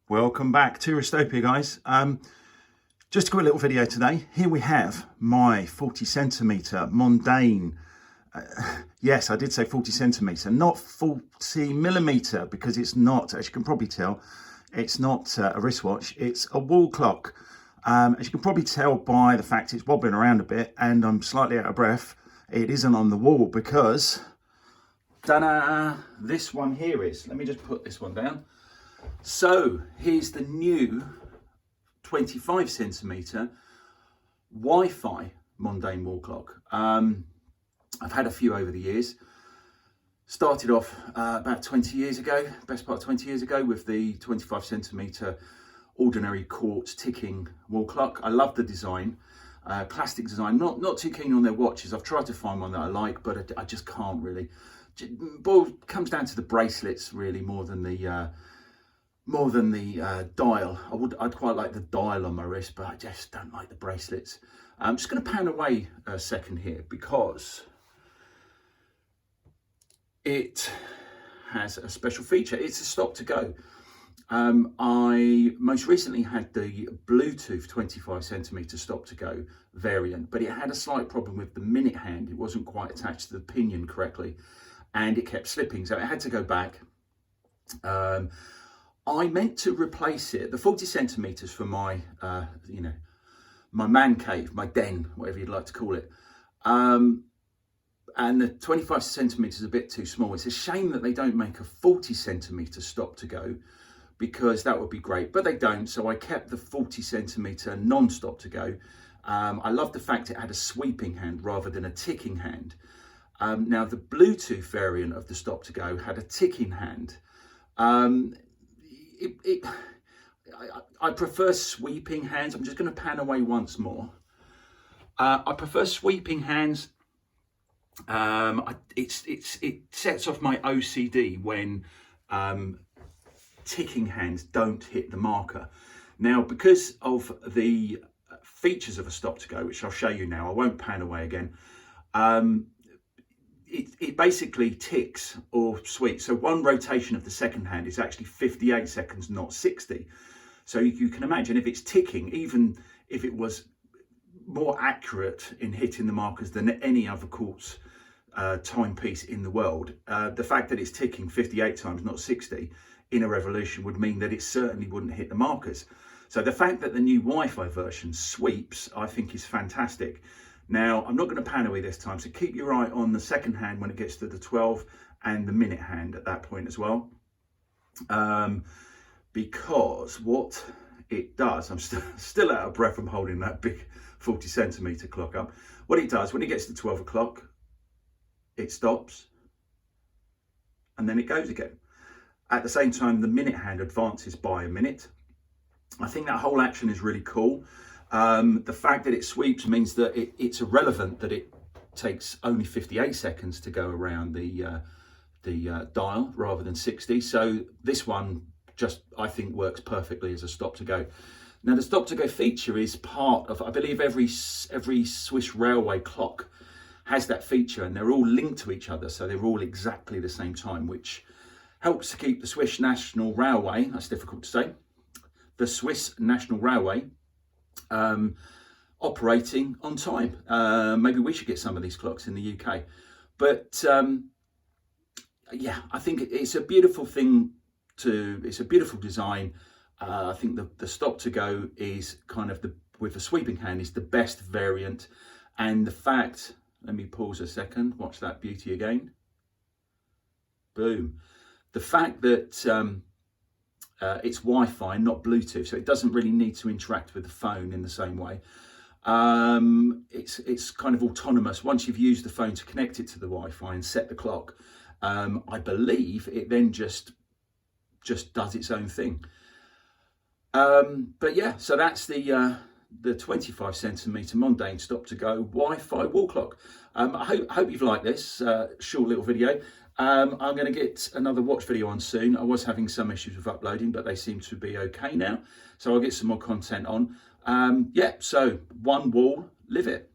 Welcome back to Restopia, guys. Just a quick little video today. Here we have my 40 centimetre Mondaine. Yes, I did say 40 centimetre, not 40 millimetre, because it's not, as you can probably tell, it's not a wristwatch, it's a wall clock. As you can probably tell by the fact it's wobbling around a bit and I'm slightly out of breath, it isn't on the wall because, ta-da, this one here is. Let me just put this one down. So here's the new 25 centimetre Wi-Fi Mondaine wall clock. I've had a few over the years. Started off about 20 years ago, best part of 20 years ago, with the 25 centimetre ordinary quartz ticking wall clock. I love the design, classic design. Not too keen on their watches. I've tried to find one that I like, but I just can't really. It comes down to the bracelets really more than the dial. I'd quite like the dial on my wrist, but I just don't like the bracelets. I'm just going to pan away a second here because it has a special feature. It's a stop to go. I most recently had the Bluetooth 25 centimetre stop to go variant, but it had a slight problem with the minute hand. It wasn't quite attached to the pinion correctly and it kept slipping, so it had to go back. I meant to replace it, the 40 centimetres for my, my man cave, my den, whatever you'd like to call it. And the 25 centimetres is a bit too small. It's a shame that they don't make a 40 centimetre stop to go, because that would be great, but they don't. So I kept the 40 centimetre non-stop to go. I love the fact it had a sweeping hand rather than a ticking hand. Now the Bluetooth variant of the stop to go had a ticking hand. I prefer sweeping hands. I'm just going to pan away once more. I prefer sweeping hands. It sets off my OCD when ticking hands don't hit the marker. Now, because of the features of a stop to go, which I'll show you now, I won't pan away again. It basically ticks or sweeps. So one rotation of the second hand is actually 58 seconds, not 60. So you can imagine if it's ticking, even if it was more accurate in hitting the markers than any other quartz timepiece in the world, the fact that it's ticking 58 times, not 60, in a revolution would mean that it certainly wouldn't hit the markers. So the fact that the new Wi-Fi version sweeps, I think, is fantastic. Now, I'm not going to pan away this time, so keep your eye on the second hand when it gets to the 12 and the minute hand at that point as well. Because what it does, I'm still out of breath from holding that big 40 centimetre clock up. What it does, when it gets to 12 o'clock, it stops and then it goes again. At the same time, the minute hand advances by a minute. I think that whole action is really cool. The fact that it sweeps means that it's irrelevant that it takes only 58 seconds to go around the dial rather than 60. So this one just, I think, works perfectly as a stop to go. Now, the stop to go feature is part of, I believe, every Swiss railway clock has that feature, and they're all linked to each other, so they're all exactly the same time, which helps to keep the Swiss National Railway, that's difficult to say, the Swiss National Railway, operating on time. Maybe we should get some of these clocks in the UK. But yeah, I think it's a beautiful thing it's a beautiful design. I think the stop to go is kind of with the sweeping hand is the best variant. And the fact, let me pause a second, watch that beauty again. Boom. The fact that it's Wi-Fi, not Bluetooth, so it doesn't really need to interact with the phone in the same way. It's kind of autonomous. Once you've used the phone to connect it to the Wi-Fi and set the clock, I believe it then just does its own thing. But yeah, so that's the 25 centimetre Mondaine stop to go Wi-Fi wall clock. I hope you've liked this short little video. I'm going to get another watch video on soon. I was having some issues with uploading, but they seem to be okay now. So I'll get some more content on. Yeah, so one wall, live it.